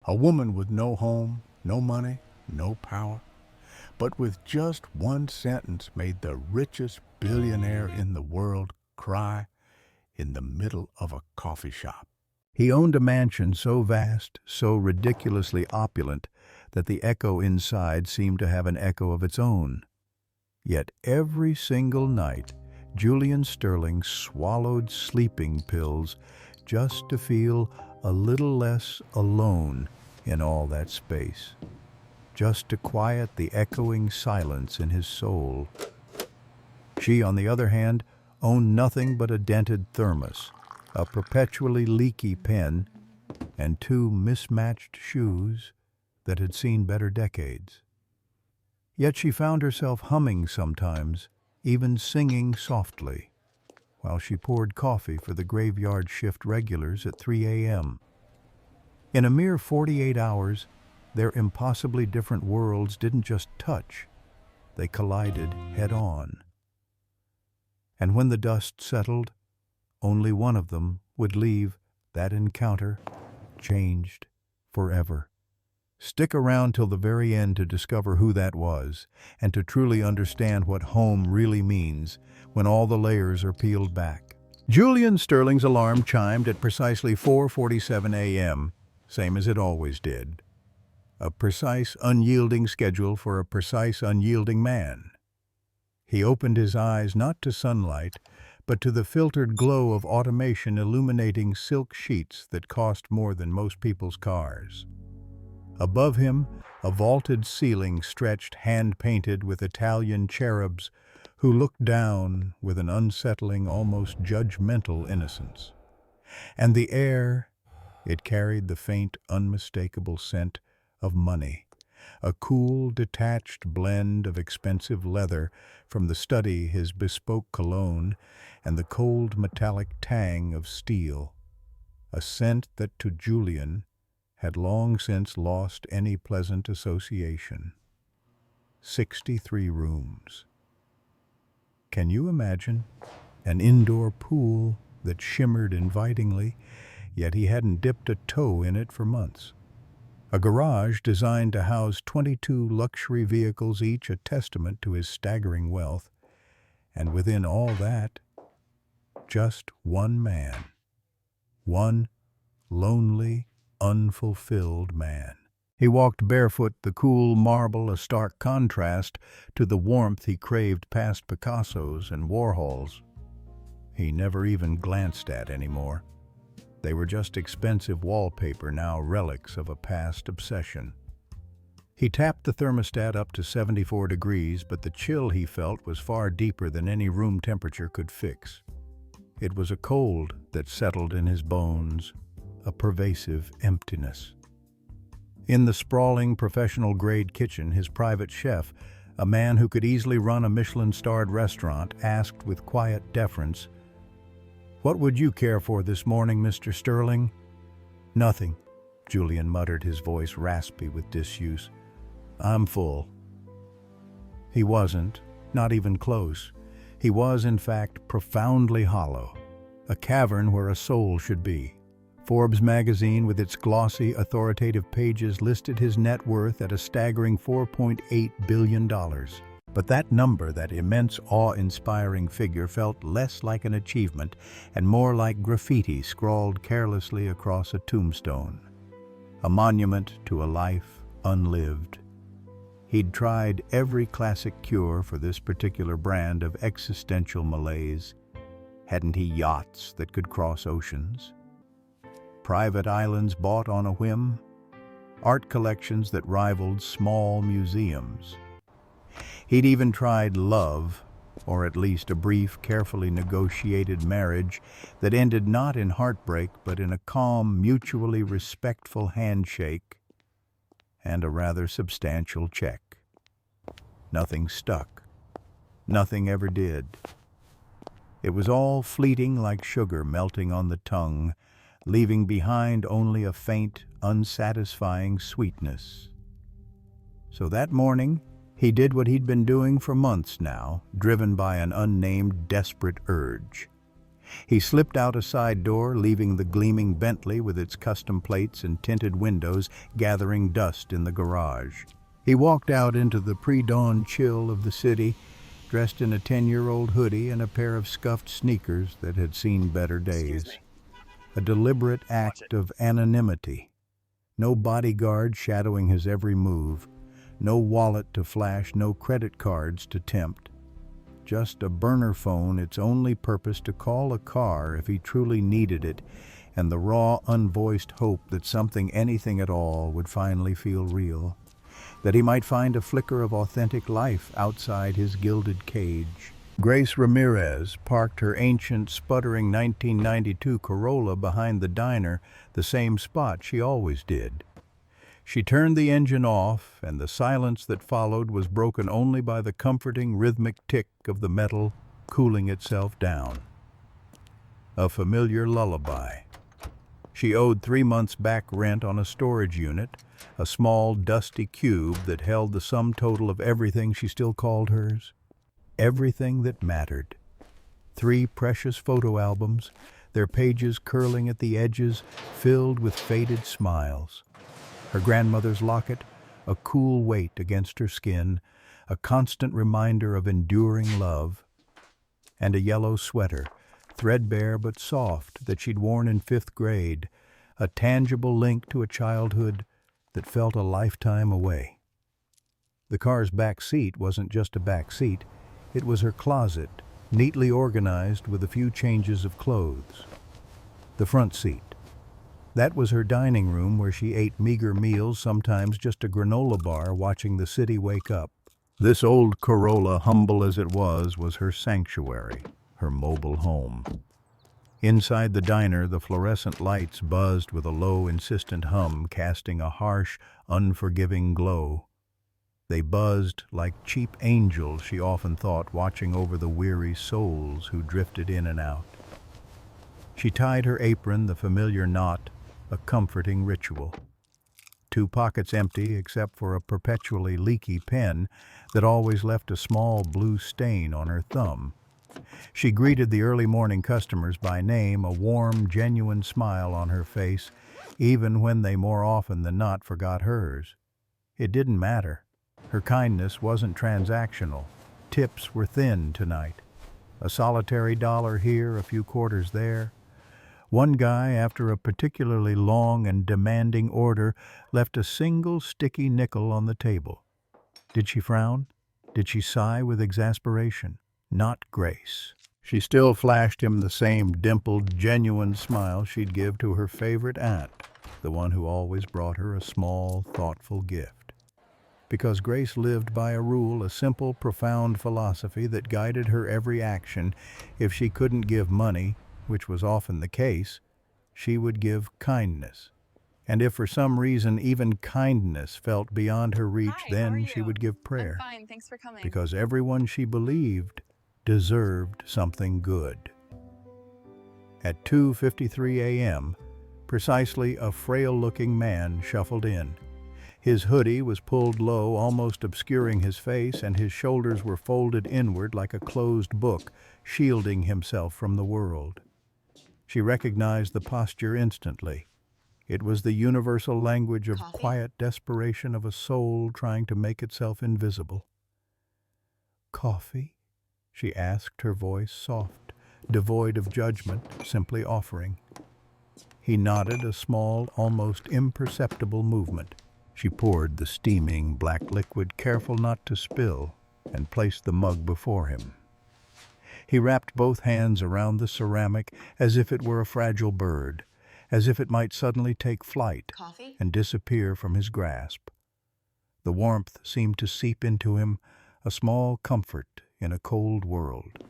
A woman with no home, no money, no power, but with just one sentence made the richest billionaire in the world cry in the middle of a coffee shop. He owned a mansion so vast, so ridiculously opulent, that the echo inside seemed to have an echo of its own. Yet every single night, Julian Sterling swallowed sleeping pills just to feel a little less alone in all that space, just to quiet the echoing silence in his soul. She, on the other hand, owned nothing but a dented thermos, a perpetually leaky pen, and two mismatched shoes that had seen better decades. Yet she found herself humming sometimes, even singing softly, while she poured coffee for the graveyard shift regulars at 3 a.m. In a mere 48 hours, their impossibly different worlds didn't just touch, they collided head-on. And when the dust settled, only one of them would leave that encounter changed forever. Stick around till the very end to discover who that was, and to truly understand what home really means when all the layers are peeled back. Julian Sterling's alarm chimed at precisely 4:47 a.m., same as it always did. A precise, unyielding schedule for a precise, unyielding man. He opened his eyes not to sunlight, but to the filtered glow of automation illuminating silk sheets that cost more than most people's cars. Above him, a vaulted ceiling stretched hand-painted with Italian cherubs who looked down with an unsettling, almost judgmental innocence. And the air, it carried the faint, unmistakable scent of money, a cool, detached blend of expensive leather from the study, his bespoke cologne, and the cold metallic tang of steel, a scent that to Julian had long since lost any pleasant association. 63 rooms. Can you imagine? An indoor pool that shimmered invitingly, yet he hadn't dipped a toe in it for months. A garage designed to house 22 luxury vehicles, each a testament to his staggering wealth. And within all that, just one man. One lonely, unfulfilled man. He walked barefoot, the cool marble a stark contrast to the warmth he craved past Picassos and Warhols. He never even glanced at anymore. They were just expensive wallpaper, now relics of a past obsession. He tapped the thermostat up to 74 degrees, but the chill he felt was far deeper than any room temperature could fix. It was a cold that settled in his bones, a pervasive emptiness. In the sprawling, professional-grade kitchen, his private chef, a man who could easily run a Michelin-starred restaurant, asked with quiet deference, "What would you care for this morning, Mr. Sterling?" "Nothing," Julian muttered, his voice raspy with disuse. "I'm full." He wasn't, not even close. He was, in fact, profoundly hollow, a cavern where a soul should be. Forbes magazine, with its glossy, authoritative pages, listed his net worth at a staggering $4.8 billion. But that number, that immense, awe-inspiring figure, felt less like an achievement and more like graffiti scrawled carelessly across a tombstone, a monument to a life unlived. He'd tried every classic cure for this particular brand of existential malaise. Hadn't he yachts that could cross oceans? Private islands bought on a whim? Art collections that rivaled small museums? He'd even tried love, or at least a brief, carefully negotiated marriage that ended not in heartbreak but in a calm, mutually respectful handshake and a rather substantial check. Nothing stuck. Nothing ever did. It was all fleeting like sugar melting on the tongue, leaving behind only a faint, unsatisfying sweetness. So that morning, he did what he'd been doing for months now, driven by an unnamed, desperate urge. He slipped out a side door, leaving the gleaming Bentley with its custom plates and tinted windows gathering dust in the garage. He walked out into the pre-dawn chill of the city, dressed in a 10-year-old hoodie and a pair of scuffed sneakers that had seen better days. A deliberate act of anonymity. No bodyguard shadowing his every move, no wallet to flash, no credit cards to tempt. Just a burner phone, its only purpose to call a car if he truly needed it, and the raw, unvoiced hope that something, anything at all, would finally feel real, that he might find a flicker of authentic life outside his gilded cage. Grace Ramirez parked her ancient, sputtering 1992 Corolla behind the diner, the same spot she always did. She turned the engine off, and the silence that followed was broken only by the comforting, rhythmic tick of the metal cooling itself down. A familiar lullaby. She owed 3 months back rent on a storage unit, a small, dusty cube that held the sum total of everything she still called hers. Everything that mattered. 3 precious photo albums, their pages curling at the edges, filled with faded smiles. Her grandmother's locket, a cool weight against her skin, a constant reminder of enduring love. And a yellow sweater, threadbare but soft, that she'd worn in 5th grade, a tangible link to a childhood that felt a lifetime away. The car's back seat wasn't just a back seat, it was her closet, neatly organized with a few changes of clothes. The front seat. That was her dining room where she ate meager meals, sometimes just a granola bar, watching the city wake up. This old Corolla, humble as it was her sanctuary, her mobile home. Inside the diner, the fluorescent lights buzzed with a low, insistent hum, casting a harsh, unforgiving glow. They buzzed like cheap angels, she often thought, watching over the weary souls who drifted in and out. She tied her apron, the familiar knot, a comforting ritual. 2 pockets empty except for a perpetually leaky pen that always left a small blue stain on her thumb. She greeted the early morning customers by name, a warm, genuine smile on her face, even when they more often than not forgot hers. It didn't matter. Her kindness wasn't transactional. Tips were thin tonight. A solitary dollar here, a few quarters there. One guy, after a particularly long and demanding order, left a single sticky nickel on the table. Did she frown? Did she sigh with exasperation? Not Grace. She still flashed him the same dimpled, genuine smile she'd give to her favorite aunt, the one who always brought her a small, thoughtful gift. Because Grace lived by a rule, a simple, profound philosophy that guided her every action. If she couldn't give money, which was often the case, she would give kindness. And if for some reason even kindness felt beyond her reach, Hi, then she would give prayer. I'm fine, thanks for coming. Because everyone she believed deserved something good. At 2:53 a.m., precisely, a frail-looking man shuffled in. His hoodie was pulled low, almost obscuring his face, and his shoulders were folded inward like a closed book, shielding himself from the world. She recognized the posture instantly. It was the universal language of Coffee? quiet desperation of a soul trying to make itself invisible. "Coffee?" she asked, her voice soft, devoid of judgment, simply offering. He nodded, a small, almost imperceptible movement. She poured the steaming black liquid, careful not to spill, and placed the mug before him. He wrapped both hands around the ceramic as if it were a fragile bird, as if it might suddenly take flight Coffee? and disappear from his grasp. The warmth seemed to seep into him, a small comfort in a cold world.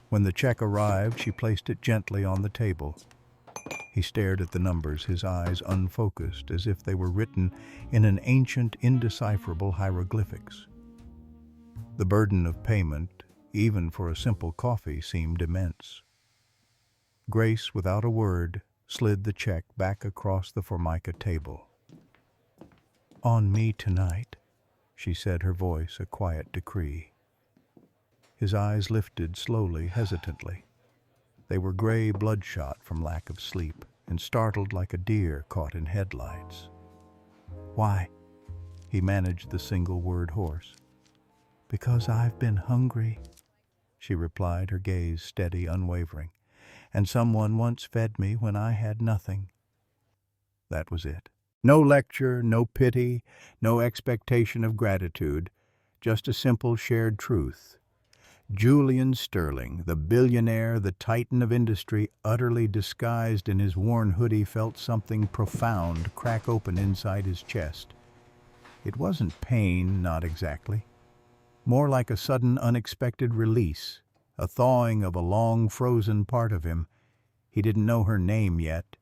When the check arrived, she placed it gently on the table. He stared at the numbers, his eyes unfocused, as if they were written in an ancient, indecipherable hieroglyphics. The burden of payment, even for a simple coffee, seemed immense. Grace, without a word, slid the check back across the formica table. "On me tonight," she said, her voice a quiet decree. His eyes lifted slowly, hesitantly. They were gray, bloodshot from lack of sleep, and startled like a deer caught in headlights. "Why?" He managed the single word hoarse. "Because I've been hungry," she replied, her gaze steady, unwavering. "And someone once fed me when I had nothing." That was it. No lecture, no pity, no expectation of gratitude, just a simple shared truth. Julian Sterling, the billionaire, the titan of industry, utterly disguised in his worn hoodie, felt something profound crack open inside his chest. It wasn't pain, not exactly. More like a sudden, unexpected release, a thawing of a long-frozen part of him. He didn't know her name yet.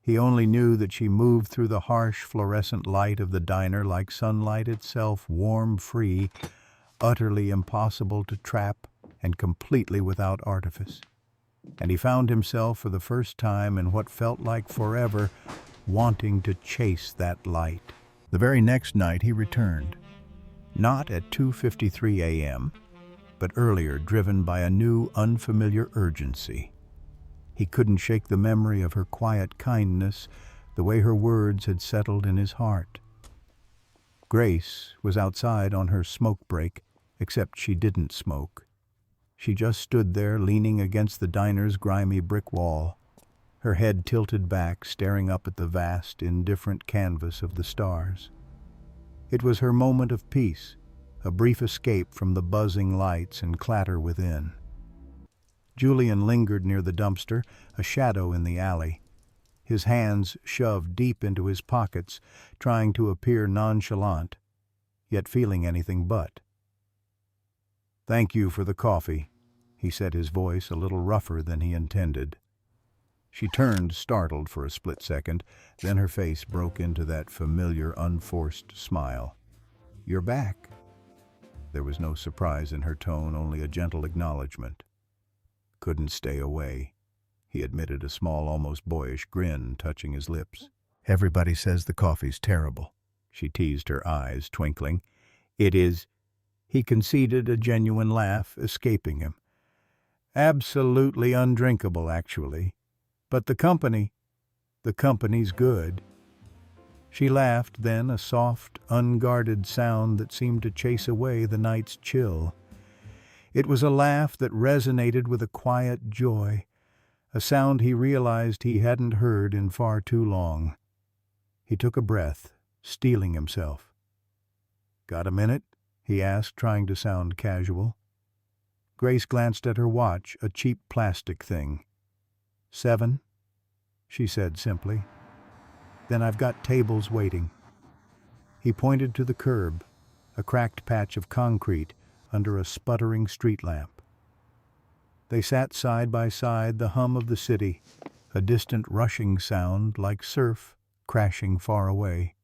He only knew that she moved through the harsh, fluorescent light of the diner like sunlight itself, warm, free, utterly impossible to trap, and completely without artifice. And he found himself, for the first time in what felt like forever, wanting to chase that light. The very next night he returned, not at 2:53 a.m., but earlier, driven by a new, unfamiliar urgency. He couldn't shake the memory of her quiet kindness, the way her words had settled in his heart. Grace was outside on her smoke break, except she didn't smoke. She just stood there, leaning against the diner's grimy brick wall, her head tilted back, staring up at the vast, indifferent canvas of the stars. It was her moment of peace, a brief escape from the buzzing lights and clatter within. Julian lingered near the dumpster, a shadow in the alley, his hands shoved deep into his pockets, trying to appear nonchalant, yet feeling anything but. "Thank you for the coffee," he said, his voice a little rougher than he intended. She turned, startled for a split second, then her face broke into that familiar, unforced smile. "You're back." There was no surprise in her tone, only a gentle acknowledgement. "Couldn't stay away," he admitted, a small, almost boyish grin touching his lips. "Everybody says the coffee's terrible," she teased, her eyes twinkling. "It is," he conceded, a genuine laugh escaping him. "Absolutely undrinkable, actually. But the company's good." She laughed, then, a soft, unguarded sound that seemed to chase away the night's chill. It was a laugh that resonated with a quiet joy, a sound he realized he hadn't heard in far too long. He took a breath, steeling himself. "Got a minute?" he asked, trying to sound casual. Grace glanced at her watch, a cheap plastic thing. "7?" she said simply. "Then I've got tables waiting." He pointed to the curb, a cracked patch of concrete under a sputtering street lamp. They sat side by side, the hum of the city, a distant rushing sound like surf crashing far away.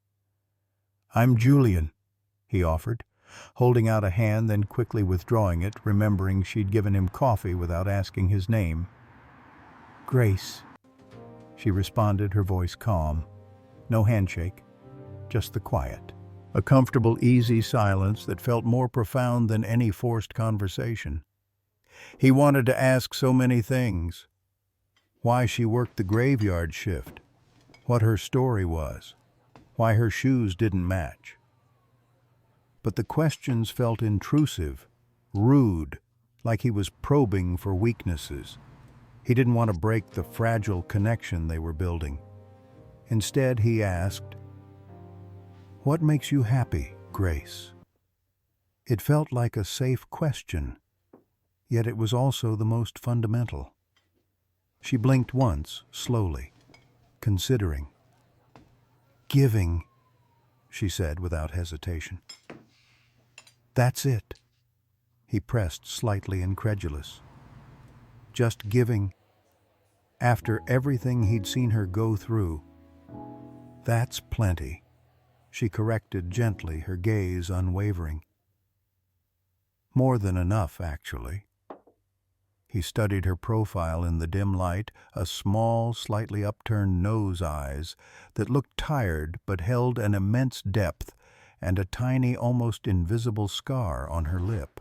"I'm Julian," he offered, holding out a hand, then quickly withdrawing it, remembering she'd given him coffee without asking his name. "Grace," she responded, her voice calm. No handshake, just the quiet. A comfortable, easy silence that felt more profound than any forced conversation. He wanted to ask so many things. Why she worked the graveyard shift, what her story was, why her shoes didn't match. But the questions felt intrusive, rude, like he was probing for weaknesses. He didn't want to break the fragile connection they were building. Instead, he asked, "What makes you happy, Grace?" It felt like a safe question, yet it was also the most fundamental. She blinked once, slowly, considering. "Giving," she said without hesitation. "That's it." He pressed, slightly incredulous. "Just giving, after everything he'd seen her go through." "That's plenty," she corrected gently, her gaze unwavering. "More than enough, actually." He studied her profile in the dim light, a small, slightly upturned nose eyes that looked tired but held an immense depth, and a tiny, almost invisible scar on her lip.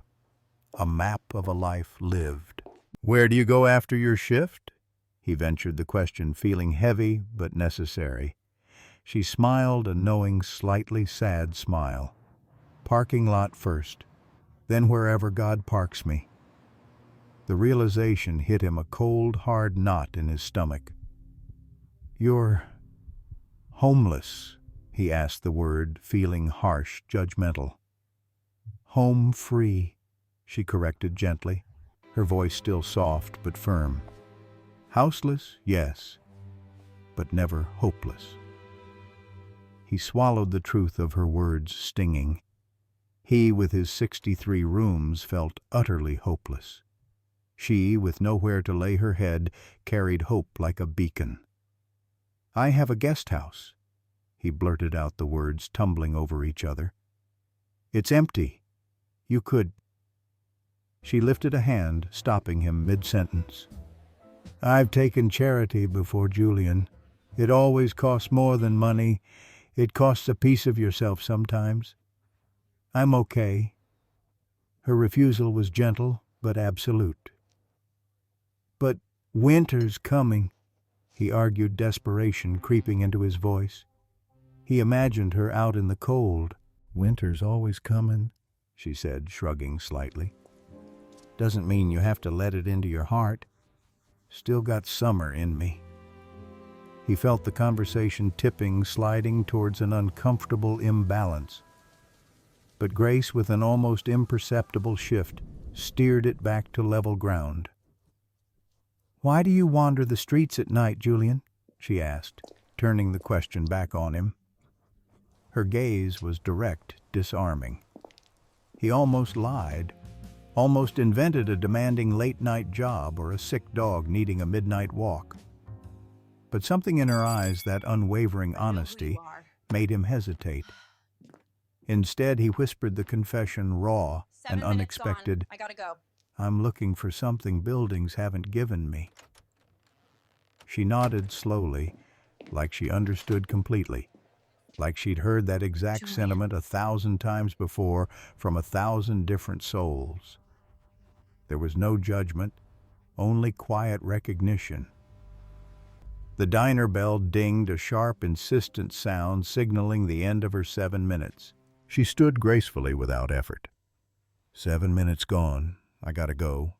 A map of a life lived. "Where do you go after your shift?" He ventured the question, feeling heavy but necessary. She smiled a knowing, slightly sad smile. "Parking lot first, then wherever God parks me." The realization hit him a cold, hard knot in his stomach. "You're homeless," he asked the word, feeling harsh, judgmental. "Home free," she corrected gently, her voice still soft but firm. "Houseless, yes, but never hopeless." He swallowed the truth of her words, stinging. He, with his 63 rooms, felt utterly hopeless. She, with nowhere to lay her head, carried hope like a beacon. "I have a guest house." He blurted out the words, tumbling over each other. "It's empty. You could—" She lifted a hand, stopping him mid-sentence. "I've taken charity before, Julian. It always costs more than money. It costs a piece of yourself sometimes. I'm okay." Her refusal was gentle but absolute. "But winter's coming," he argued, desperation creeping into his voice. He imagined her out in the cold. "Winter's always coming," she said, shrugging slightly. "Doesn't mean you have to let it into your heart. Still got summer in me." He felt the conversation tipping, sliding towards an uncomfortable imbalance. But Grace, with an almost imperceptible shift, steered it back to level ground. "Why do you wander the streets at night, Julian?" she asked, turning the question back on him. Her gaze was direct, disarming. He almost lied, almost invented a demanding late-night job or a sick dog needing a midnight walk. But something in her eyes, that unwavering honesty, made him hesitate. Instead, he whispered the confession, raw and unexpected. I gotta go. "I'm looking for something buildings haven't given me." She nodded slowly, like she understood completely, like she'd heard that exact sentiment 1,000 times before from 1,000 different souls. There was no judgment, only quiet recognition. The diner bell dinged, a sharp, insistent sound signaling the end of her 7 minutes. She stood gracefully without effort. 7 minutes gone. I gotta go."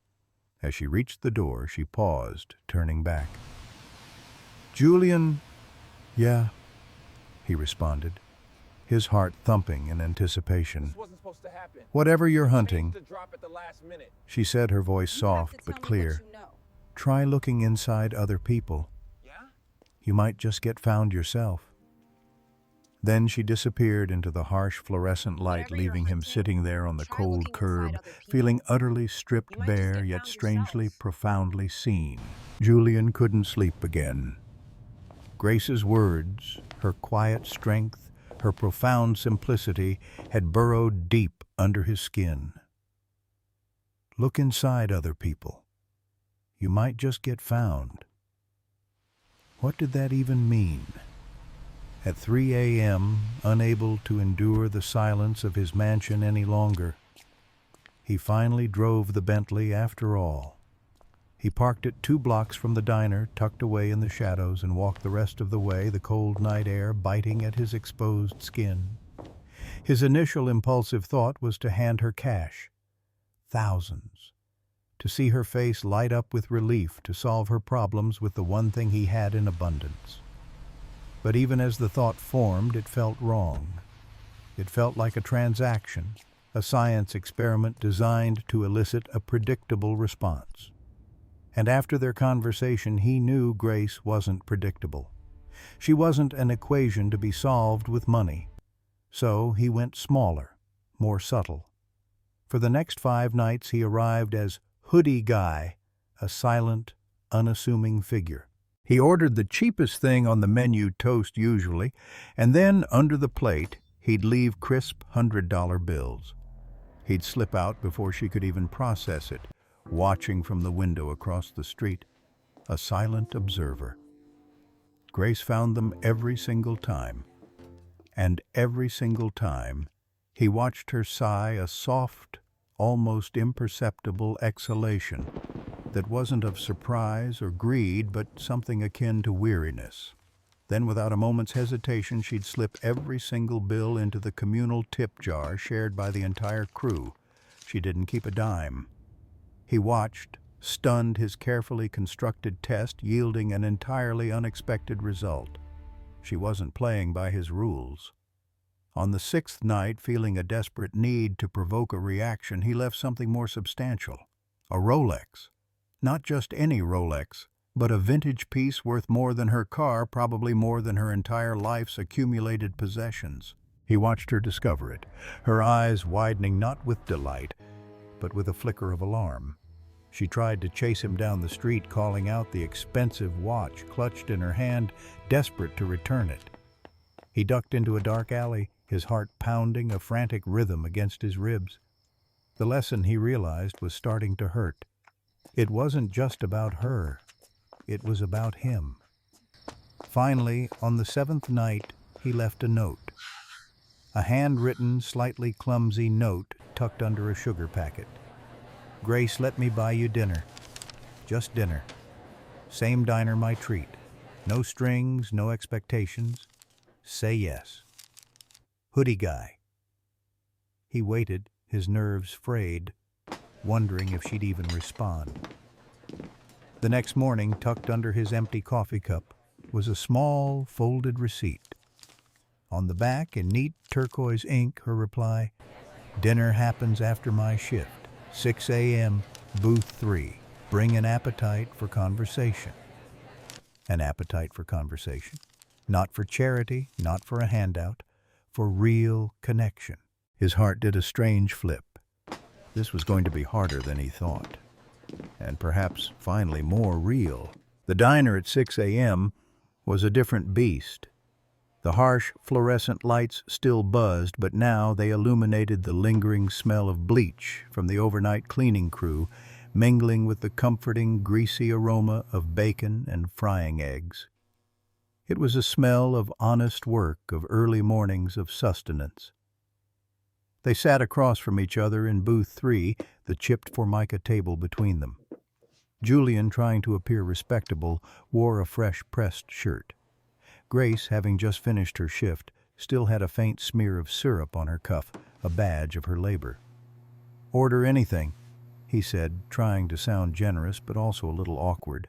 As she reached the door, she paused, turning back. "Julian?" "Yeah," he responded, his heart thumping in anticipation. "Whatever you're hunting," she said, her voice soft but clear, "try looking inside other people. You might just get found yourself." Then she disappeared into the harsh fluorescent light, leaving him sitting there on the cold curb, feeling utterly stripped bare, yet strangely, profoundly seen. Julian couldn't sleep again. Grace's words, her quiet strength, her profound simplicity, had burrowed deep under his skin. Look inside other people. You might just get found. What did that even mean? At 3 a.m., unable to endure the silence of his mansion any longer, he finally drove the Bentley after all. He parked it 2 blocks from the diner, tucked away in the shadows, and walked the rest of the way, the cold night air biting at his exposed skin. His initial impulsive thought was to hand her cash. Thousands. To see her face light up with relief, to solve her problems with the one thing he had in abundance. But even as the thought formed, it felt wrong. It felt like a transaction, a science experiment designed to elicit a predictable response. And after their conversation, he knew Grace wasn't predictable. She wasn't an equation to be solved with money. So he went smaller, more subtle. For the next 5 nights, he arrived as Hoodie Guy, a silent, unassuming figure. He ordered the cheapest thing on the menu, toast usually, and then, under the plate, he'd leave crisp $100 bills. He'd slip out before she could even process it, watching from the window across the street, a silent observer. Grace found them every single time, and every single time he watched her sigh a soft, almost imperceptible exhalation, that wasn't of surprise or greed, but something akin to weariness. Then, without a moment's hesitation, she'd slip every single bill into the communal tip jar shared by the entire crew. She didn't keep a dime. He watched, stunned, his carefully constructed test yielding an entirely unexpected result. She wasn't playing by his rules. On the sixth night, feeling a desperate need to provoke a reaction, he left something more substantial. A Rolex. Not just any Rolex, but a vintage piece worth more than her car, probably more than her entire life's accumulated possessions. He watched her discover it, her eyes widening not with delight, but with a flicker of alarm. She tried to chase him down the street, calling out the expensive watch clutched in her hand, desperate to return it. He ducked into a dark alley, his heart pounding a frantic rhythm against his ribs. The lesson, he realized, was starting to hurt. It wasn't just about her. It was about him. Finally, on the seventh night, he left a note. A handwritten, slightly clumsy note tucked under a sugar packet. "Grace, let me buy you dinner. Just dinner. Same diner, my treat. No strings, no expectations. Say yes. Hoodie guy." He waited, his nerves frayed, wondering if she'd even respond. The next morning, tucked under his empty coffee cup, was a small, folded receipt. On the back, in neat turquoise ink, her reply, "Dinner happens after my shift. 6 a.m., booth 3. Bring an appetite for conversation." An appetite for conversation. Not for charity, not for a handout, for real connection. His heart did a strange flip. This was going to be harder than he thought. And perhaps, finally, more real. The diner at 6 a.m. was a different beast. The harsh fluorescent lights still buzzed, but now they illuminated the lingering smell of bleach from the overnight cleaning crew, mingling with the comforting, greasy aroma of bacon and frying eggs. It was a smell of honest work, of early mornings of sustenance. They sat across from each other in booth 3, the chipped formica table between them. Julian, trying to appear respectable, wore a fresh pressed shirt. Grace, having just finished her shift, still had a faint smear of syrup on her cuff, a badge of her labor. "Order anything," he said, trying to sound generous but also a little awkward.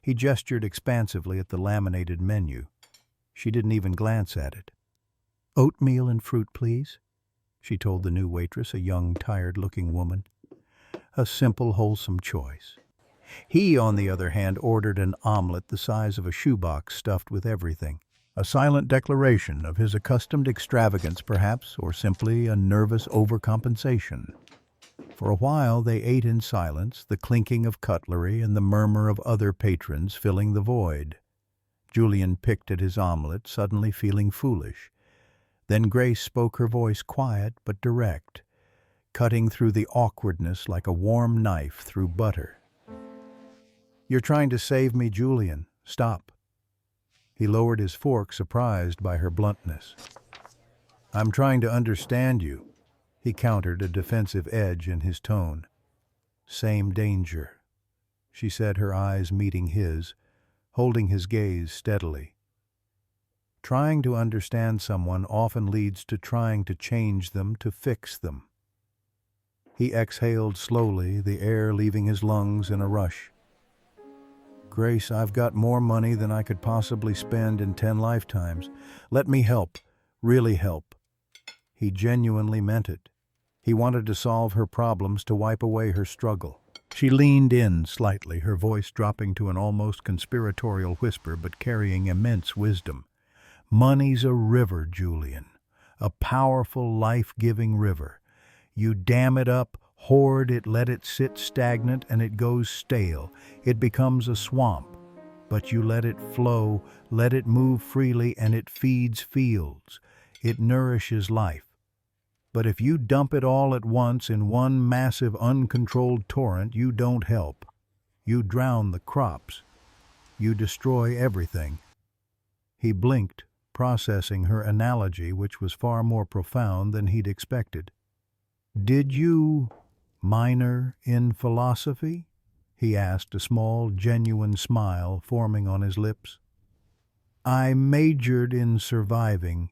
He gestured expansively at the laminated menu. She didn't even glance at it. "Oatmeal and fruit, please," she told the new waitress, a young, tired-looking woman. A simple, wholesome choice. He, on the other hand, ordered an omelet the size of a shoebox stuffed with everything. A silent declaration of his accustomed extravagance, perhaps, or simply a nervous overcompensation. For a while they ate in silence, the clinking of cutlery and the murmur of other patrons filling the void. Julian picked at his omelet, suddenly feeling foolish. Then Grace spoke, her voice quiet but direct, cutting through the awkwardness like a warm knife through butter. "You're trying to save me, Julian. Stop." He lowered his fork, surprised by her bluntness. "I'm trying to understand you," he countered, a defensive edge in his tone. "Same danger," she said, her eyes meeting his, holding his gaze steadily. Trying to understand someone often leads to trying to change them, to fix them. He exhaled slowly, the air leaving his lungs in a rush. "Grace, I've got more money than I could possibly spend in 10 lifetimes. Let me help, really help." He genuinely meant it. He wanted to solve her problems, to wipe away her struggle. She leaned in slightly, her voice dropping to an almost conspiratorial whisper, but carrying immense wisdom. "Money's a river, Julian, a powerful, life-giving river. You dam it up, hoard it, let it sit stagnant, and it goes stale. It becomes a swamp. But you let it flow, let it move freely, and it feeds fields. It nourishes life. But if you dump it all at once in one massive, uncontrolled torrent, you don't help. You drown the crops. You destroy everything." He blinked, processing her analogy, which was far more profound than he'd expected. "Did you minor in philosophy?" he asked, a small, genuine smile forming on his lips. I majored in surviving,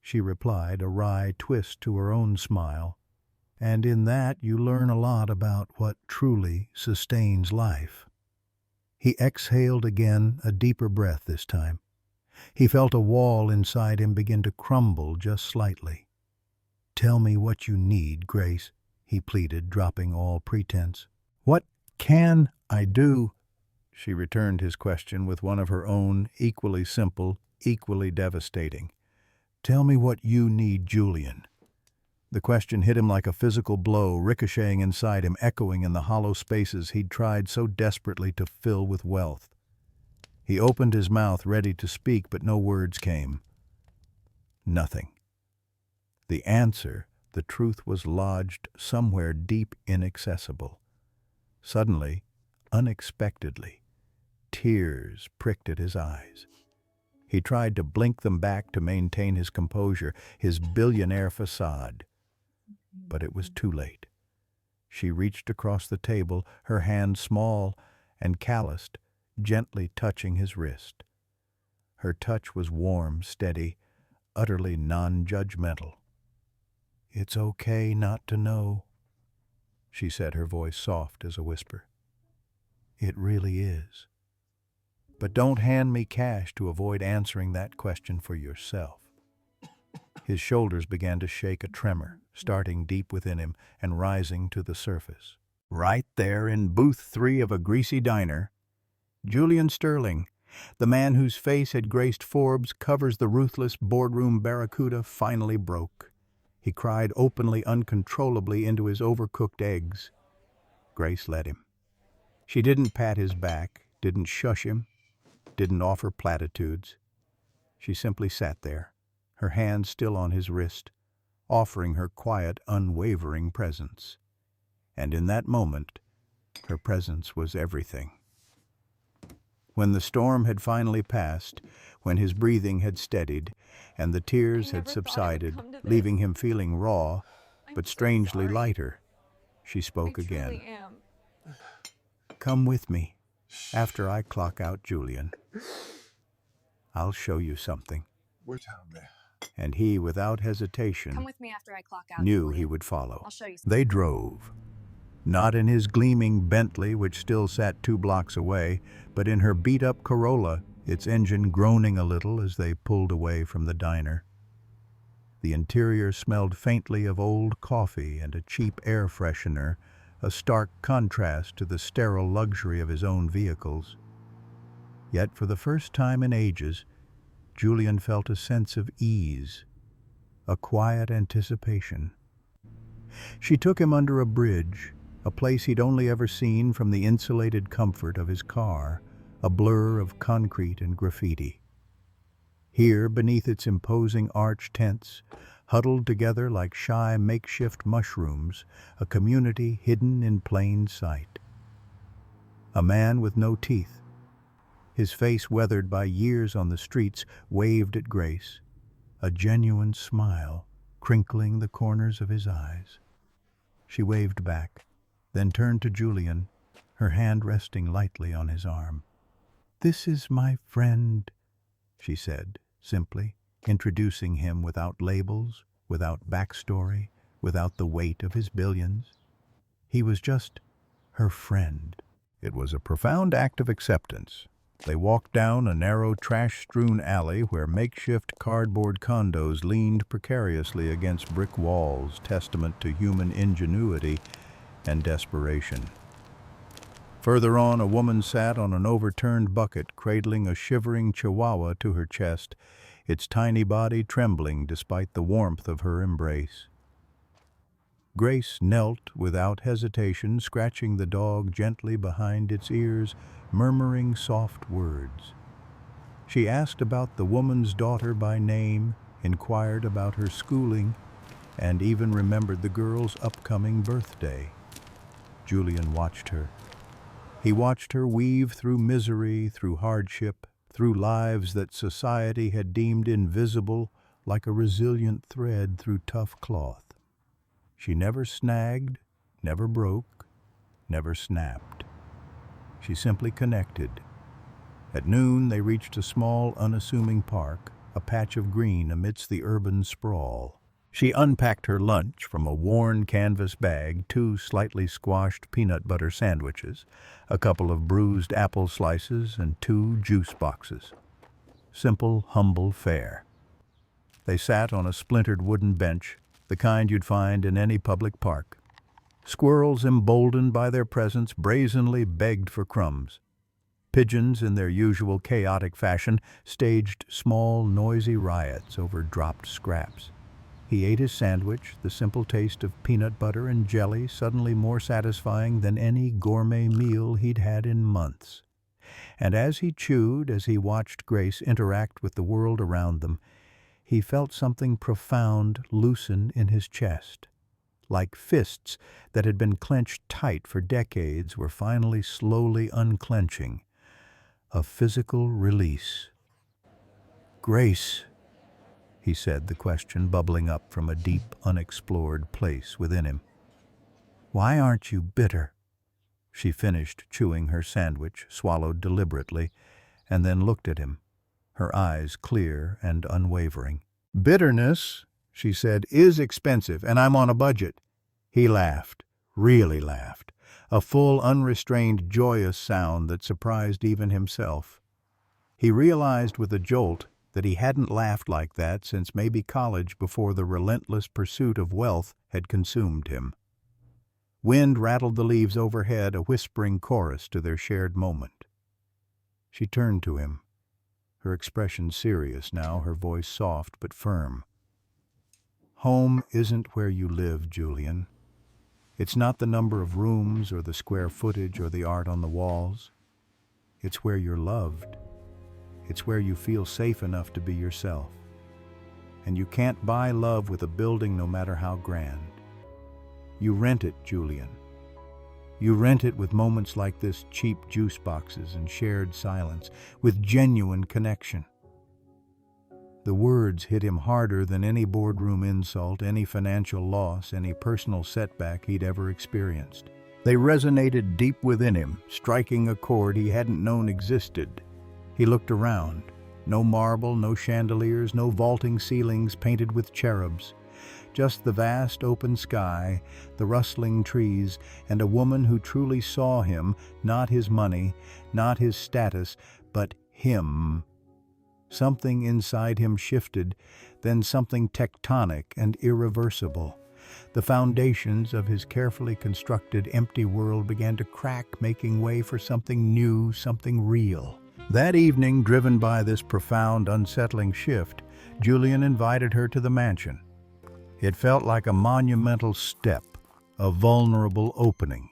she replied, a wry twist to her own smile. And in that you learn a lot about what truly sustains life. He exhaled again, a deeper breath this time. He felt a wall inside him begin to crumble just slightly. Tell me what you need, Grace, he pleaded, dropping all pretense. What can I do? She returned his question with one of her own, equally simple, equally devastating. Tell me what you need, Julian. The question hit him like a physical blow, ricocheting inside him, echoing in the hollow spaces he'd tried so desperately to fill with wealth. He opened his mouth, ready to speak, but no words came. Nothing. The answer, the truth, was lodged somewhere deep, inaccessible. Suddenly, unexpectedly, tears pricked at his eyes. He tried to blink them back to maintain his composure, his billionaire facade. But it was too late. She reached across the table, her hand small and calloused, gently touching his wrist. Her touch was warm, steady, utterly non-judgmental. It's okay not to know, she said, her voice soft as a whisper. It really is. But don't hand me cash to avoid answering that question for yourself. His shoulders began to shake, a tremor, starting deep within him and rising to the surface. Right there in booth 3 of a greasy diner, Julian Sterling, the man whose face had graced Forbes' covers the ruthless boardroom barracuda, finally broke. He cried openly, uncontrollably, into his overcooked eggs. Grace let him. She didn't pat his back, didn't shush him, didn't offer platitudes. She simply sat there, her hand still on his wrist, offering her quiet, unwavering presence. And in that moment, her presence was everything. When the storm had finally passed, when his breathing had steadied, and the tears had subsided, leaving him feeling raw, but strangely lighter, she spoke again. Come with me, after I clock out, Julian. I'll show you something. And he, without hesitation, knew he would follow. They drove. Not in his gleaming Bentley, which still sat 2 blocks away, but in her beat-up Corolla, its engine groaning a little as they pulled away from the diner. The interior smelled faintly of old coffee and a cheap air freshener, a stark contrast to the sterile luxury of his own vehicles. Yet for the first time in ages, Julian felt a sense of ease, a quiet anticipation. She took him under a bridge, a place he'd only ever seen from the insulated comfort of his car, a blur of concrete and graffiti. Here, beneath its imposing arch tents, huddled together like shy makeshift mushrooms, a community hidden in plain sight. A man with no teeth, his face weathered by years on the streets, waved at Grace, a genuine smile crinkling the corners of his eyes. She waved back, then turned to Julian, her hand resting lightly on his arm. This is my friend, she said, simply, introducing him without labels, without backstory, without the weight of his billions. He was just her friend. It was a profound act of acceptance. They walked down a narrow, trash-strewn alley where makeshift cardboard condos leaned precariously against brick walls, testament to human ingenuity and desperation. Further on, a woman sat on an overturned bucket, cradling a shivering chihuahua to her chest, its tiny body trembling despite the warmth of her embrace. Grace knelt without hesitation, scratching the dog gently behind its ears, murmuring soft words. She asked about the woman's daughter by name, inquired about her schooling, and even remembered the girl's upcoming birthday. Julian watched her. He watched her weave through misery, through hardship, through lives that society had deemed invisible, like a resilient thread through tough cloth. She never snagged, never broke, never snapped. She simply connected. At noon, they reached a small, unassuming park, a patch of green amidst the urban sprawl. She unpacked her lunch from a worn canvas bag, 2 slightly squashed peanut butter sandwiches, a couple of bruised apple slices, and 2 juice boxes. Simple, humble fare. They sat on a splintered wooden bench, the kind you'd find in any public park. Squirrels, emboldened by their presence, brazenly begged for crumbs. Pigeons, in their usual chaotic fashion, staged small, noisy riots over dropped scraps. He ate his sandwich, the simple taste of peanut butter and jelly suddenly more satisfying than any gourmet meal he'd had in months. And as he chewed, as he watched Grace interact with the world around them, he felt something profound loosen in his chest. Like fists that had been clenched tight for decades were finally slowly unclenching. A physical release. "Grace," he said, the question bubbling up from a deep, unexplored place within him. "Why aren't you bitter?" She finished chewing her sandwich, swallowed deliberately, and then looked at him, her eyes clear and unwavering. "Bitterness," she said, "is expensive, and I'm on a budget." He laughed, really laughed, a full, unrestrained, joyous sound that surprised even himself. He realized with a jolt that he hadn't laughed like that since maybe college, before the relentless pursuit of wealth had consumed him. Wind rattled the leaves overhead, a whispering chorus to their shared moment. She turned to him, her expression serious now, her voice soft but firm. "Home isn't where you live, Julian. It's not the number of rooms or the square footage or the art on the walls. It's where you're loved. It's where you feel safe enough to be yourself. And you can't buy love with a building, no matter how grand. You rent it, Julian. You rent it with moments like this, cheap juice boxes and shared silence, with genuine connection." The words hit him harder than any boardroom insult, any financial loss, any personal setback he'd ever experienced. They resonated deep within him, striking a chord he hadn't known existed. He looked around. No marble, no chandeliers, no vaulting ceilings painted with cherubs. Just the vast open sky, the rustling trees, and a woman who truly saw him, not his money, not his status, but him. Something inside him shifted, then something tectonic and irreversible. The foundations of his carefully constructed empty world began to crack, making way for something new, something real. That evening, driven by this profound, unsettling shift, Julian invited her to the mansion. It felt like a monumental step, a vulnerable opening.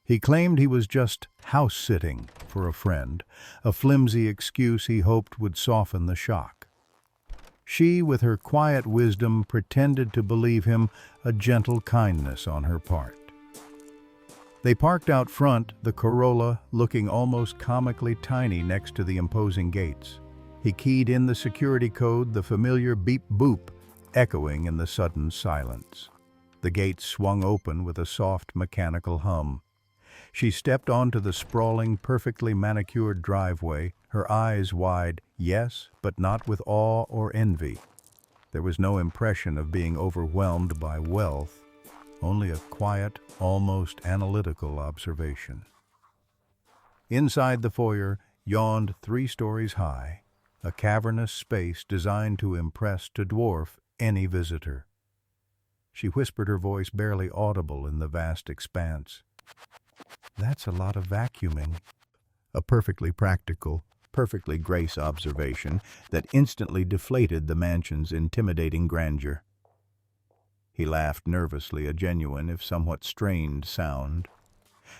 He claimed he was just house-sitting for a friend, a flimsy excuse he hoped would soften the shock. She, with her quiet wisdom, pretended to believe him, a gentle kindness on her part. They parked out front, the Corolla looking almost comically tiny next to the imposing gates. He keyed in the security code, the familiar beep-boop echoing in the sudden silence. The gates swung open with a soft mechanical hum. She stepped onto the sprawling, perfectly manicured driveway, her eyes wide, yes, but not with awe or envy. There was no impression of being overwhelmed by wealth, only a quiet, almost analytical observation. Inside the foyer yawned 3 stories high, a cavernous space designed to impress, to dwarf any visitor. She whispered, her voice barely audible in the vast expanse. "That's a lot of vacuuming." A perfectly practical, perfectly Grace observation that instantly deflated the mansion's intimidating grandeur. He laughed nervously, a genuine, if somewhat strained, sound.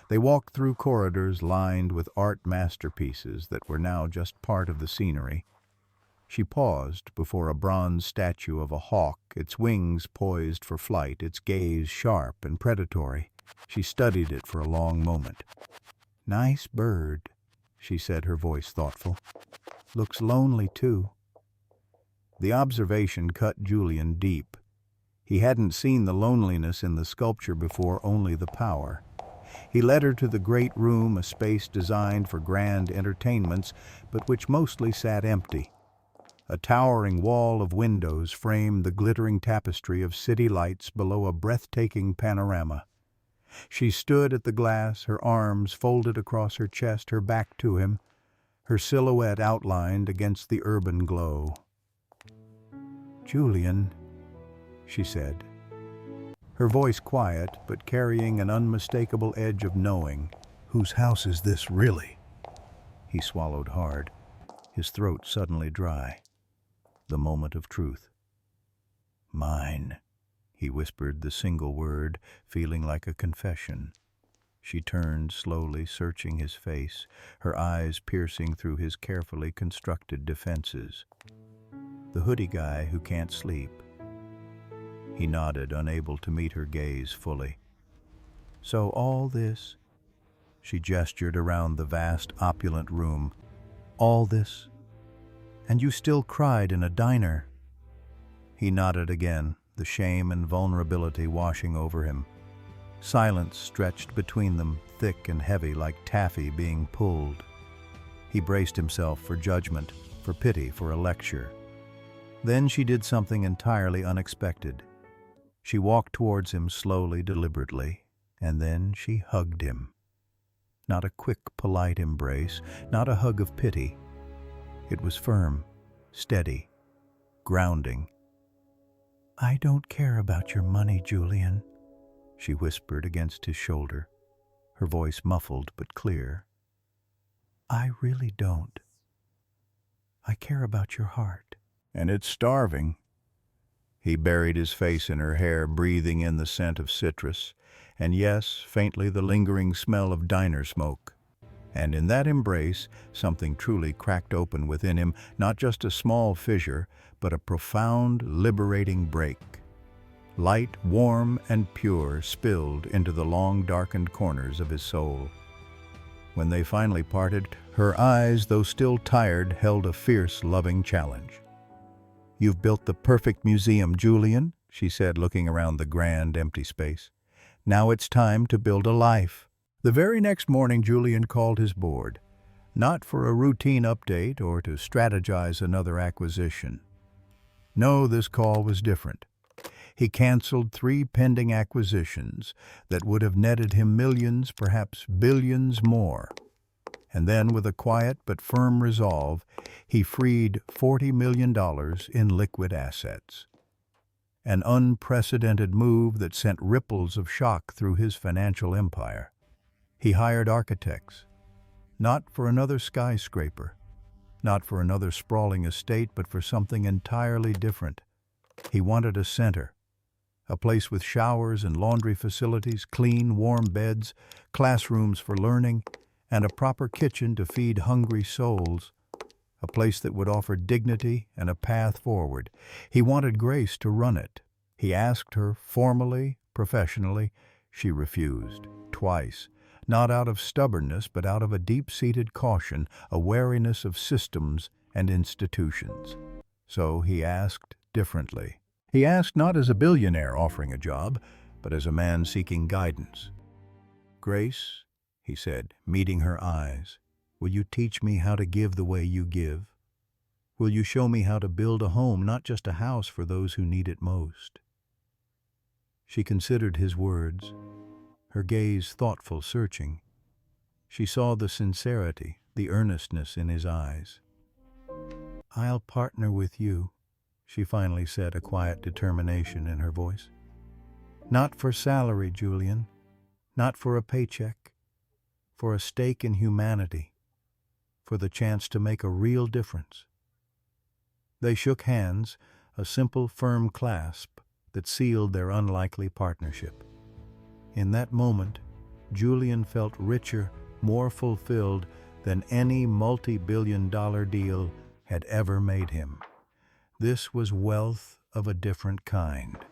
They walked through corridors lined with art masterpieces that were now just part of the scenery. She paused before a bronze statue of a hawk, its wings poised for flight, its gaze sharp and predatory. She studied it for a long moment. "Nice bird," she said, her voice thoughtful. "Looks lonely, too." The observation cut Julian deep. He hadn't seen the loneliness in the sculpture before, only the power. He led her to the great room, a space designed for grand entertainments, but which mostly sat empty. A towering wall of windows framed the glittering tapestry of city lights below a breathtaking panorama. She stood at the glass, her arms folded across her chest, her back to him, her silhouette outlined against the urban glow. "Julian," she said, her voice quiet but carrying an unmistakable edge of knowing. "Whose house is this, really?" He swallowed hard, his throat suddenly dry. The moment of truth. "Mine," he whispered the single word, feeling like a confession. She turned slowly, searching his face, her eyes piercing through his carefully constructed defenses. "The hoodie guy who can't sleep." He nodded, unable to meet her gaze fully. "So all this," she gestured around the vast, opulent room, "all this, and you still cried in a diner?" He nodded again, the shame and vulnerability washing over him. Silence stretched between them, thick and heavy like taffy being pulled. He braced himself for judgment, for pity, for a lecture. Then she did something entirely unexpected. She walked towards him slowly, deliberately, and then she hugged him. Not a quick, polite embrace, not a hug of pity. It was firm, steady, grounding. "I don't care about your money, Julian," she whispered against his shoulder, her voice muffled but clear. "I really don't. I care about your heart." "And it's starving." He buried his face in her hair, breathing in the scent of citrus, and yes, faintly the lingering smell of diner smoke. And in that embrace, something truly cracked open within him, not just a small fissure, but a profound, liberating break. Light, warm, and pure spilled into the long, darkened corners of his soul. When they finally parted, her eyes, though still tired, held a fierce, loving challenge. "You've built the perfect museum, Julian," she said, looking around the grand, empty space. "Now it's time to build a life." The very next morning, Julian called his board, not for a routine update or to strategize another acquisition. No, this call was different. He canceled 3 pending acquisitions that would have netted him millions, perhaps billions more. And then, with a quiet but firm resolve, he freed $40 million in liquid assets. An unprecedented move that sent ripples of shock through his financial empire. He hired architects, not for another skyscraper, not for another sprawling estate, but for something entirely different. He wanted a center, a place with showers and laundry facilities, clean, warm beds, classrooms for learning, and a proper kitchen to feed hungry souls, a place that would offer dignity and a path forward. He wanted Grace to run it. He asked her formally, professionally. She refused, twice, not out of stubbornness, but out of a deep-seated caution, a wariness of systems and institutions. So he asked differently. He asked not as a billionaire offering a job, but as a man seeking guidance. "Grace," he said, meeting her eyes, "will you teach me how to give the way you give? Will you show me how to build a home, not just a house for those who need it most?" She considered his words, her gaze thoughtful, searching. She saw the sincerity, the earnestness in his eyes. "I'll partner with you," she finally said, a quiet determination in her voice. "Not for salary, Julian, not for a paycheck, for a stake in humanity, for the chance to make a real difference." They shook hands, a simple, firm clasp that sealed their unlikely partnership. In that moment, Julian felt richer, more fulfilled than any multi-billion-dollar deal had ever made him. This was wealth of a different kind.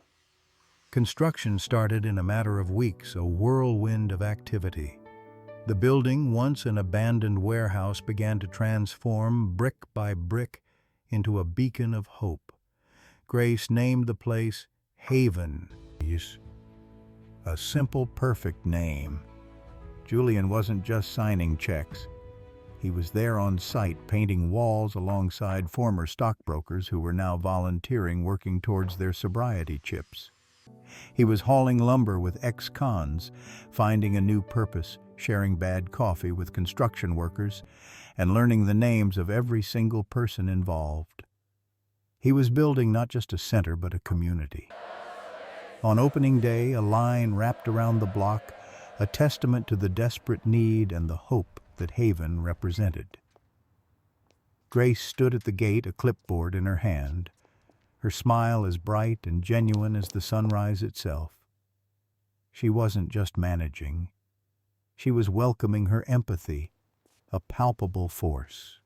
Construction started in a matter of weeks, a whirlwind of activity. The building, once an abandoned warehouse, began to transform brick by brick into a beacon of hope. Grace named the place Haven. A simple, perfect name, Julian wasn't just signing checks. He was there on site, painting walls alongside former stockbrokers who were now volunteering, working towards their sobriety chips. He was hauling lumber with ex-cons, finding a new purpose, sharing bad coffee with construction workers, and learning the names of every single person involved. He was building not just a center, but a community. On opening day, a line wrapped around the block, a testament to the desperate need and the hope that Haven represented. Grace stood at the gate, a clipboard in her hand, her smile as bright and genuine as the sunrise itself. She wasn't just managing. She was welcoming her empathy, a palpable force.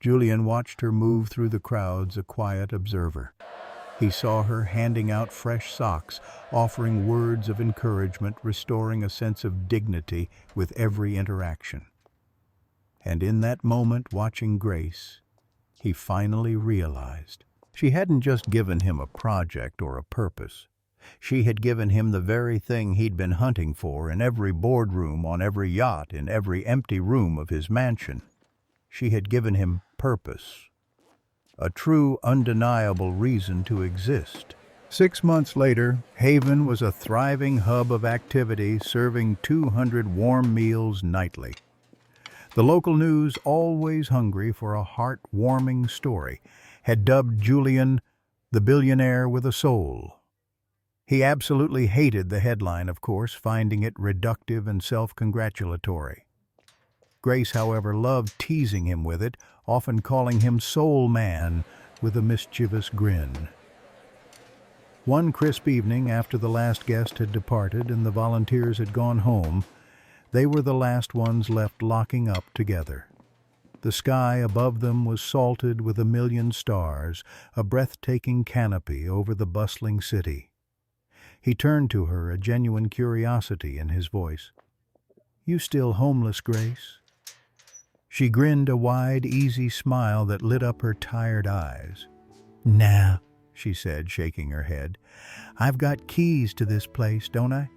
Julian watched her move through the crowds, a quiet observer. He saw her handing out fresh socks, offering words of encouragement, restoring a sense of dignity with every interaction. And in that moment, watching Grace, he finally realized she hadn't just given him a project or a purpose. She had given him the very thing he'd been hunting for in every boardroom, on every yacht, in every empty room of his mansion. She had given him purpose. A true, undeniable reason to exist. 6 months later, Haven was a thriving hub of activity, serving 200 warm meals nightly. The local news, always hungry for a heart-warming story, had dubbed Julian the billionaire with a soul. He absolutely hated the headline, of course, finding it reductive and self-congratulatory. Grace, however, loved teasing him with it, often calling him Soul Man with a mischievous grin. One crisp evening, after the last guest had departed and the volunteers had gone home, they were the last ones left locking up together. The sky above them was salted with 1,000,000 stars, a breathtaking canopy over the bustling city. He turned to her, a genuine curiosity in his voice. "You still homeless, Grace?" She grinned a wide, easy smile that lit up her tired eyes. "Nah," she said, shaking her head. "I've got keys to this place, don't I?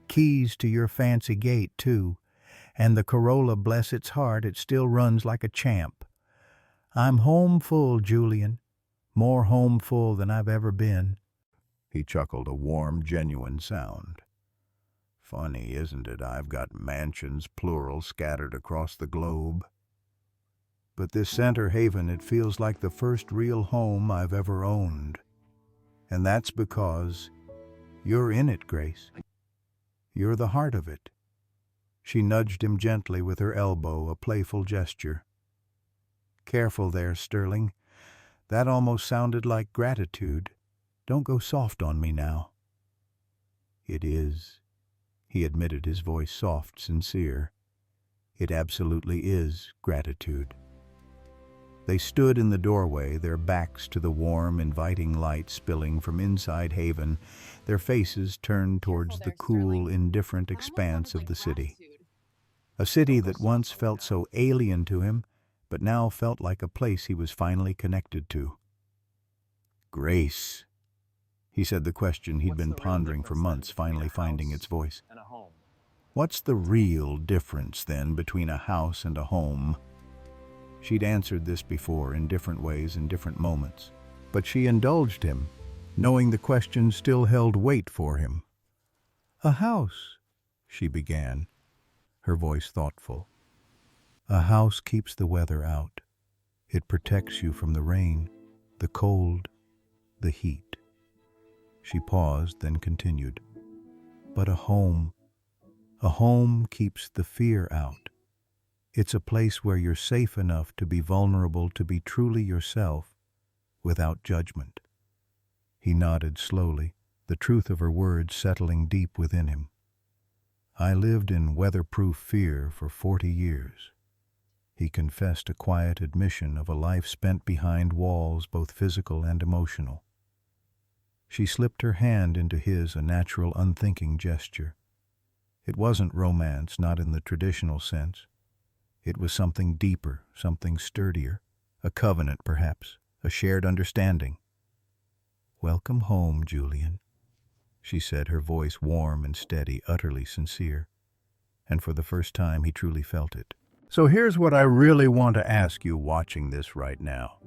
Keys to your fancy gate, too. And the Corolla, bless its heart, it still runs like a champ. I'm home full, Julian. More home full than I've ever been." He chuckled, a warm, genuine sound. "Funny, isn't it? I've got mansions, plural, scattered across the globe. But this center Haven, it feels like the first real home I've ever owned. And that's because you're in it, Grace. You're the heart of it." She nudged him gently with her elbow, a playful gesture. "Careful there, Sterling. That almost sounded like gratitude. Don't go soft on me now." "It is," he admitted, his voice soft, sincere. "It absolutely is gratitude." They stood in the doorway, their backs to the warm, inviting light spilling from inside Haven, their faces turned towards the cool, indifferent expanse of the city. A city that once felt so alien to him, but now felt like a place he was finally connected to. "Grace," he said, the question he'd been pondering for months finally finding its voice. "What's the real difference, then, between a house and a home?" She'd answered this before in different ways in different moments, but she indulged him, knowing the question still held weight for him. "A house," she began, her voice thoughtful. "A house keeps the weather out. It protects you from the rain, the cold, the heat." She paused, then continued. "But a home keeps the fear out. It's a place where you're safe enough to be vulnerable, to be truly yourself, without judgment." He nodded slowly, the truth of her words settling deep within him. "I lived in weatherproof fear for 40 years. He confessed, a quiet admission of a life spent behind walls, both physical and emotional. She slipped her hand into his, a natural, unthinking gesture. It wasn't romance, not in the traditional sense. It was something deeper, something sturdier, a covenant perhaps, a shared understanding. "Welcome home, Julian," she said, her voice warm and steady, utterly sincere. And for the first time, he truly felt it. So here's what I really want to ask you watching this right now.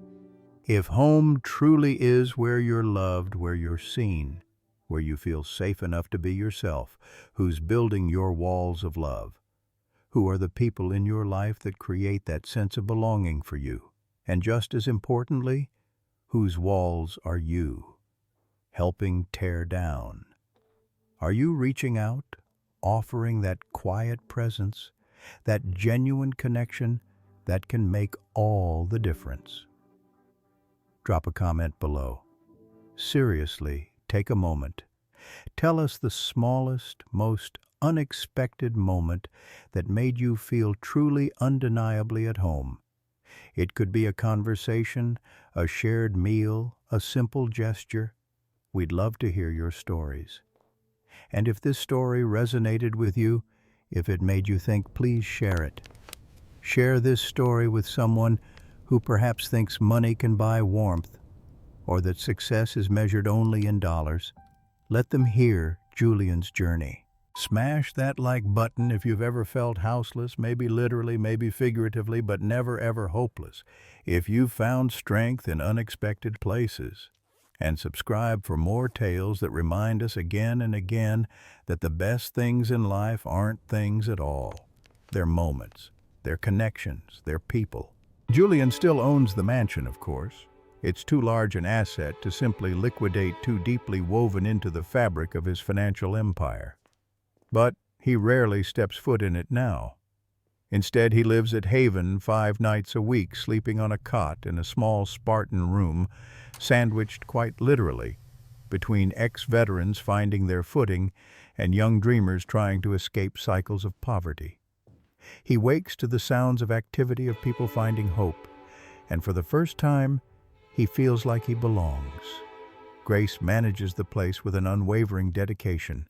If home truly is where you're loved, where you're seen, where you feel safe enough to be yourself, who's building your walls of love? Who are the people in your life that create that sense of belonging for you? And just as importantly, whose walls are you helping tear down? Are you reaching out, offering that quiet presence, that genuine connection that can make all the difference? Drop a comment below. Seriously, take a moment. Tell us the smallest, most unexpected moment that made you feel truly undeniably at home. It could be a conversation, a shared meal, a simple gesture. We'd love to hear your stories. And if this story resonated with you, if it made you think, please share it. Share this story with someone who perhaps thinks money can buy warmth, or that success is measured only in dollars. Let them hear Julian's journey. Smash that like button if you've ever felt houseless, maybe literally, maybe figuratively, but never ever hopeless. If you've found strength in unexpected places. And subscribe for more tales that remind us again and again that the best things in life aren't things at all. They're moments, they're connections, they're people. Julian still owns the mansion, of course. It's too large an asset to simply liquidate, too deeply woven into the fabric of his financial empire. But he rarely steps foot in it now. Instead, he lives at Haven 5 nights a week, sleeping on a cot in a small Spartan room, sandwiched quite literally between ex-veterans finding their footing and young dreamers trying to escape cycles of poverty. He wakes to the sounds of activity, of people finding hope, and for the first time, he feels like he belongs. Grace manages the place with an unwavering dedication.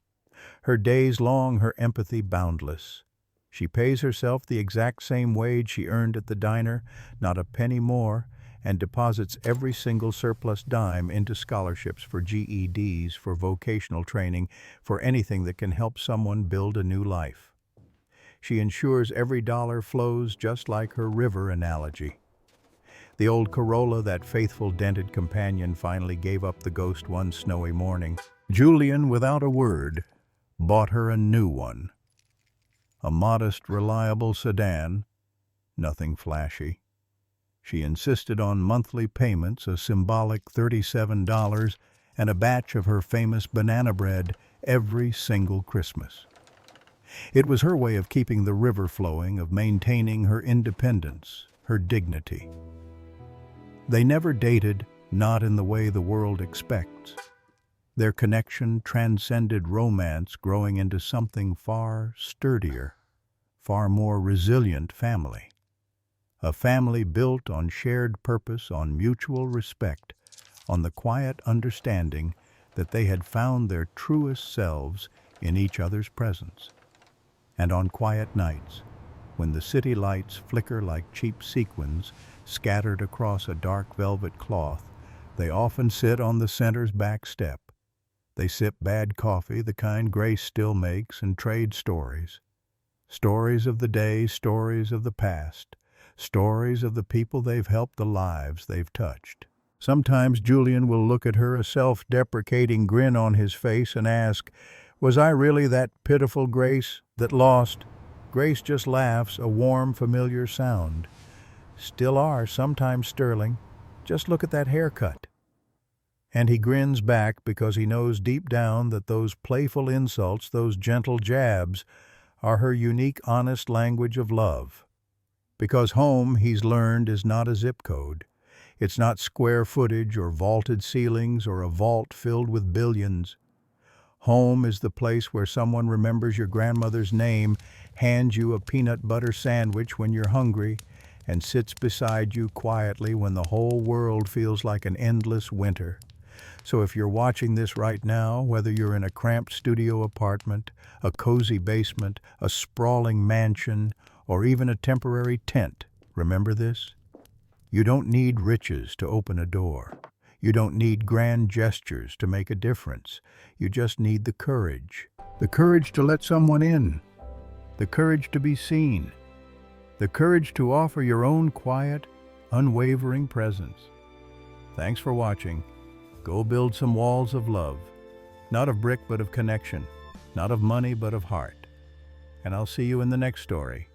Her days long, her empathy boundless. She pays herself the exact same wage she earned at the diner, not a penny more, and deposits every single surplus dime into scholarships for GEDs, for vocational training, for anything that can help someone build a new life. She ensures every dollar flows just like her river analogy. The old Corolla, that faithful dented companion, finally gave up the ghost one snowy morning. Julian, without a word, bought her a new one. A modest, reliable sedan, nothing flashy. She insisted on monthly payments, a symbolic $37, and a batch of her famous banana bread every single Christmas. It was her way of keeping the river flowing, of maintaining her independence, her dignity. They never dated, not in the way the world expects. Their connection transcended romance, growing into something far sturdier, far more resilient family. A family built on shared purpose, on mutual respect, on the quiet understanding that they had found their truest selves in each other's presence. And on quiet nights, when the city lights flicker like cheap sequins scattered across a dark velvet cloth, they often sit on the center's back step. They sip bad coffee, the kind Grace still makes, and trade stories. Stories of the day, stories of the past, stories of the people they've helped, the lives they've touched. Sometimes Julian will look at her, a self-deprecating grin on his face, and ask, "Was I really that pitiful Grace that lost?" Grace just laughs, a warm, familiar sound. "Still are, sometimes, Sterling. Just look at that haircut." And he grins back because he knows deep down that those playful insults, those gentle jabs, are her unique, honest language of love. Because home, he's learned, is not a zip code. It's not square footage or vaulted ceilings or a vault filled with billions. Home is the place where someone remembers your grandmother's name, hands you a peanut butter sandwich when you're hungry, and sits beside you quietly when the whole world feels like an endless winter. So if you're watching this right now, whether you're in a cramped studio apartment, a cozy basement, a sprawling mansion, or even a temporary tent, remember this: you don't need riches to open a door. You don't need grand gestures to make a difference. You just need the courage to let someone in. the courage to be seen, the courage to offer your own quiet, unwavering presence. Thanks for watching. Go build some walls of love, not of brick but of connection, not of money but of heart. And I'll see you in the next story.